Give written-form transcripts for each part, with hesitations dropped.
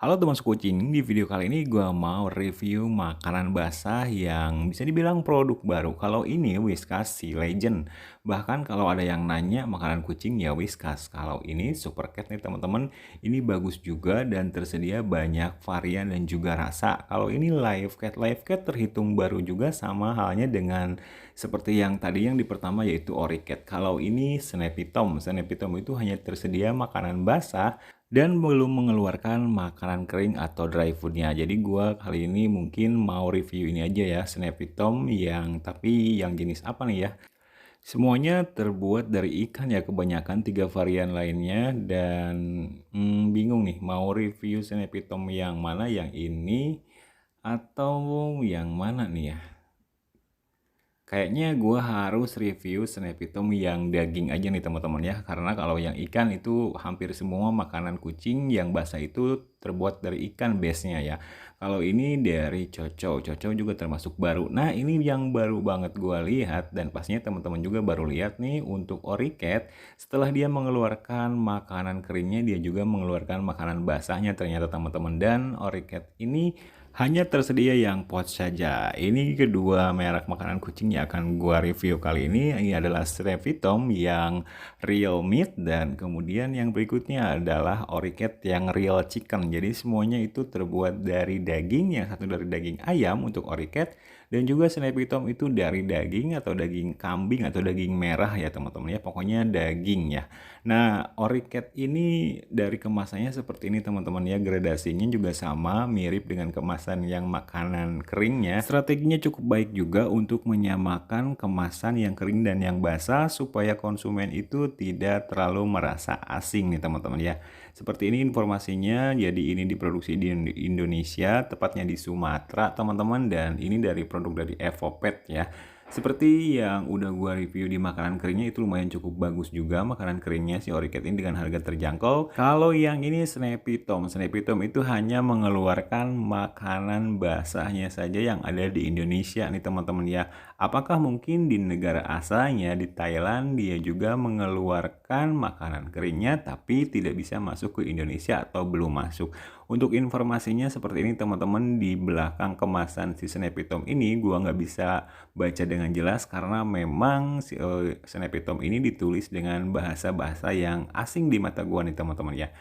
Halo teman sekucing, di video kali ini gue mau review makanan basah yang bisa dibilang produk baru. Kalau ini Whiskas Sea Legend. Bahkan kalau ada yang nanya makanan kucing ya Whiskas. Kalau ini Super Cat nih teman-teman, ini bagus juga dan tersedia banyak varian dan juga rasa. Kalau ini Live Cat terhitung baru juga sama halnya dengan seperti yang tadi yang di pertama yaitu Oricat. Kalau ini Snappy Tom. Snappy Tom itu hanya tersedia makanan basah dan belum mengeluarkan makanan kering atau dry foodnya. Jadi gua kali ini mungkin mau review ini aja ya, Snappy Tom yang tapi yang jenis apa nih ya? Semuanya terbuat dari ikan ya kebanyakan 3 varian lainnya dan bingung nih mau review Snappy Tom yang mana, yang ini atau yang mana nih ya? Kayaknya gue harus review Snappy Tom yang daging aja nih teman-teman ya. Karena kalau yang ikan itu hampir semua makanan kucing yang basah itu terbuat dari ikan base-nya ya. Kalau ini dari Coco. Coco juga termasuk baru. Nah ini yang baru banget gue lihat dan pastinya teman-teman juga baru lihat nih untuk Oricat. Setelah dia mengeluarkan makanan keringnya, dia juga mengeluarkan makanan basahnya ternyata teman-teman. Dan Oricat ini hanya tersedia yang pouch saja. Ini kedua merek makanan kucing yang akan gua review kali ini. Ini adalah Snappy Tom yang real meat dan kemudian yang berikutnya adalah Oricat yang real chicken. Jadi semuanya itu terbuat dari daging, yang satu dari daging ayam untuk Oricat dan juga Snappy Tom itu dari daging atau daging kambing atau daging merah ya teman-teman ya. Pokoknya daging ya. Nah, Oricat ini dari kemasannya seperti ini teman-teman ya, gradasinya juga sama, mirip dengan kemasan yang makanan keringnya. Strateginya cukup baik juga untuk menyamakan kemasan yang kering dan yang basah supaya konsumen itu tidak terlalu merasa asing nih teman-teman ya. Seperti ini informasinya, jadi ini diproduksi di Indonesia, tepatnya di Sumatera teman-teman, dan ini dari produk dari Evopet ya. Seperti yang udah gua review di makanan keringnya itu lumayan cukup bagus juga makanan keringnya si Oricat ini dengan harga terjangkau. Kalau yang ini Snappy Tom. Snappy Tom itu hanya mengeluarkan makanan basahnya saja yang ada di Indonesia nih teman-teman ya. Apakah mungkin di negara asalnya di Thailand dia juga mengeluarkan makanan keringnya tapi tidak bisa masuk ke Indonesia atau belum masuk? Untuk informasinya seperti ini teman-teman, di belakang kemasan si Snappy Tom ini gua nggak bisa baca dengan jelas karena memang si Snappy Tom ini ditulis dengan bahasa-bahasa yang asing di mata gua nih teman-teman ya.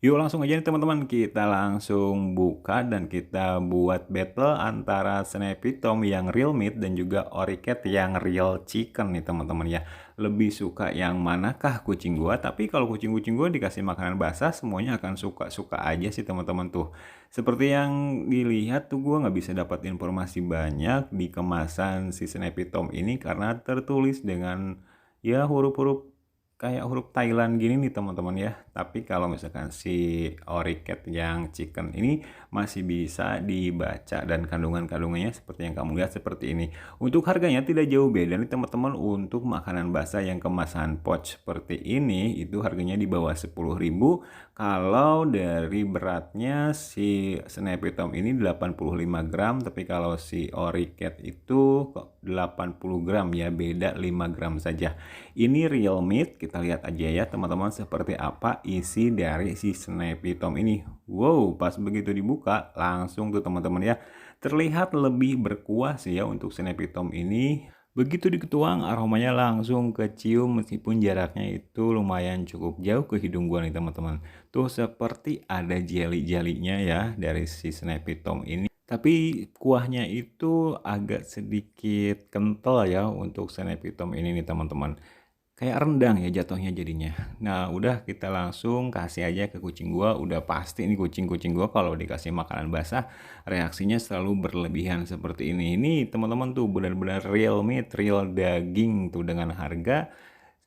Yuk langsung aja nih teman-teman, kita langsung buka dan kita buat battle antara Snappy Tom yang real meat dan juga Oricat yang real chicken nih teman-teman ya. Lebih suka yang manakah kucing gua? Tapi kalau kucing-kucing gua dikasih makanan basah semuanya akan suka-suka aja sih teman-teman tuh. Seperti yang dilihat tuh gua nggak bisa dapat informasi banyak di kemasan si Snappy Tom ini karena tertulis dengan ya huruf-huruf kayak huruf Thailand gini nih teman-teman ya. Tapi kalau misalkan si Oricat yang chicken ini masih bisa dibaca dan kandungan-kandungannya seperti yang kamu lihat seperti ini. Untuk harganya tidak jauh beda nih teman-teman. Untuk makanan basah yang kemasan pouch seperti ini itu harganya di bawah 10.000. Kalau dari beratnya si Snappy Tom ini 85 gram, tapi kalau si Oricat itu 80 gram ya, beda 5 gram saja. Ini real meat, kita lihat aja ya teman-teman seperti apa isi dari si Snappy Tom ini. Wow, pas begitu dibuka langsung tuh teman-teman ya, terlihat lebih berkuah sih ya untuk Snappy Tom ini. Begitu diketuang aromanya langsung kecium meskipun jaraknya itu lumayan cukup jauh ke hidung gua nih teman-teman. Tuh seperti ada jelly-jellynya ya dari si Snappy Tom ini. Tapi kuahnya itu agak sedikit kental ya untuk Snappy Tom ini nih teman-teman. Kayak rendang ya jatuhnya jadinya. Nah udah kita langsung kasih aja ke kucing gua. Udah pasti ini kucing-kucing gua kalau dikasih makanan basah reaksinya selalu berlebihan seperti ini. Ini teman-teman tuh benar-benar real meat, real daging tuh dengan harga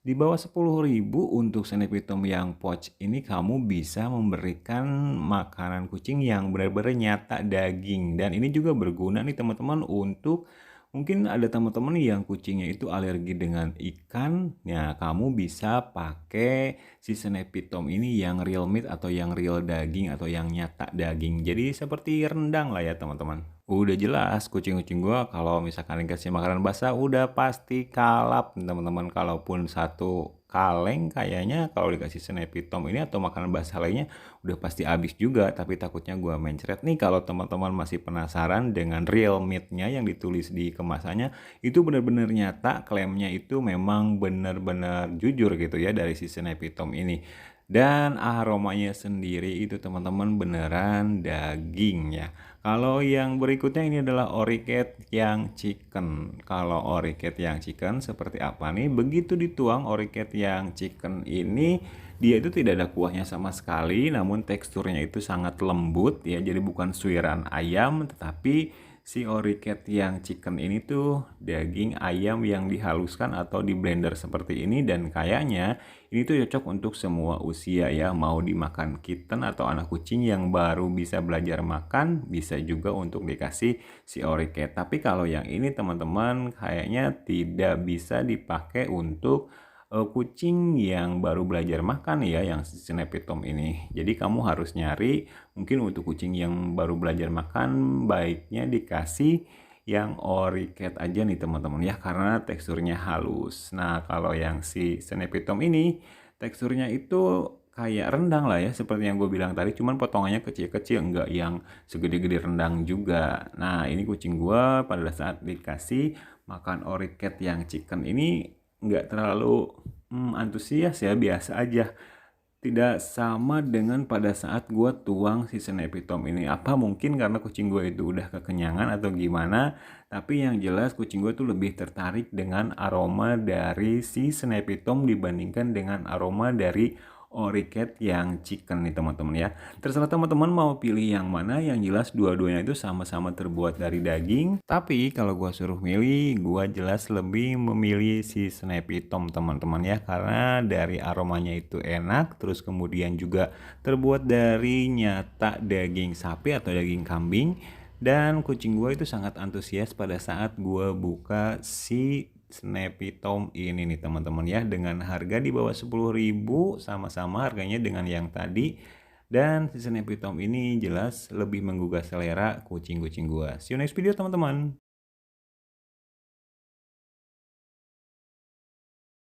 di bawah 10.000 untuk Snappy Tom yang pouch ini kamu bisa memberikan makanan kucing yang benar-benar nyata daging. Dan ini juga berguna nih teman-teman untuk mungkin ada teman-teman yang kucingnya itu alergi dengan ikan. Ya kamu bisa pakai si Snappy Tom ini yang real meat atau yang real daging atau yang nyata daging. Jadi seperti rendang lah ya teman-teman. Udah jelas kucing-kucing gua kalau misalkan dikasih makanan basah udah pasti kalap teman-teman, kalaupun satu kaleng kayaknya kalau dikasih Snappy Tom ini atau makanan basah lainnya udah pasti habis juga, tapi takutnya gua mencret nih. Kalau teman-teman masih penasaran dengan real meat-nya yang ditulis di kemasannya, itu benar-benar nyata, klaimnya itu memang benar-benar jujur gitu ya dari si Snappy Tom ini. Dan aromanya sendiri itu teman-teman beneran daging ya. Kalau yang berikutnya ini adalah Oriket yang chicken. Kalau Oriket yang chicken seperti apa nih? Begitu dituang Oriket yang chicken ini, dia itu tidak ada kuahnya sama sekali, namun teksturnya itu sangat lembut ya. Jadi bukan suiran ayam, tetapi si Oriket yang chicken ini tuh daging ayam yang dihaluskan atau di blender seperti ini, dan kayaknya ini tuh cocok untuk semua usia ya, mau dimakan kitten atau anak kucing yang baru bisa belajar makan, bisa juga untuk dikasih si Oriket. Tapi kalau yang ini teman-teman kayaknya tidak bisa dipakai untuk kucing yang baru belajar makan ya, yang Snappy Tom ini. Jadi kamu harus nyari mungkin untuk kucing yang baru belajar makan, baiknya dikasih yang Oriket aja nih teman-teman ya, karena teksturnya halus. Nah kalau yang si Snappy Tom ini teksturnya itu kayak rendang lah ya, seperti yang gue bilang tadi, cuman potongannya kecil-kecil, enggak yang segede-gede rendang juga. Nah ini kucing gue pada saat dikasih makan Oriket yang chicken ini nggak terlalu antusias ya, biasa aja. Tidak sama dengan pada saat gue tuang si Snappy Tom ini. Apa mungkin karena kucing gue itu udah kekenyangan atau gimana, tapi yang jelas kucing gue tuh lebih tertarik dengan aroma dari si Snappy Tom dibandingkan dengan aroma dari Oriket yang chicken nih teman-teman ya. Terserah teman-teman mau pilih yang mana, yang jelas dua-duanya itu sama-sama terbuat dari daging. Tapi kalau gua suruh milih, gua jelas lebih memilih si Snappy Tom teman-teman ya, karena dari aromanya itu enak, terus kemudian juga terbuat dari nyata daging sapi atau daging kambing. Dan kucing gue itu sangat antusias pada saat gue buka si Snappy Tom ini nih teman-teman ya, dengan harga di bawah 10.000, sama-sama harganya dengan yang tadi. Dan si Snappy Tom ini jelas lebih menggugah selera kucing-kucing gua. See you next video teman-teman.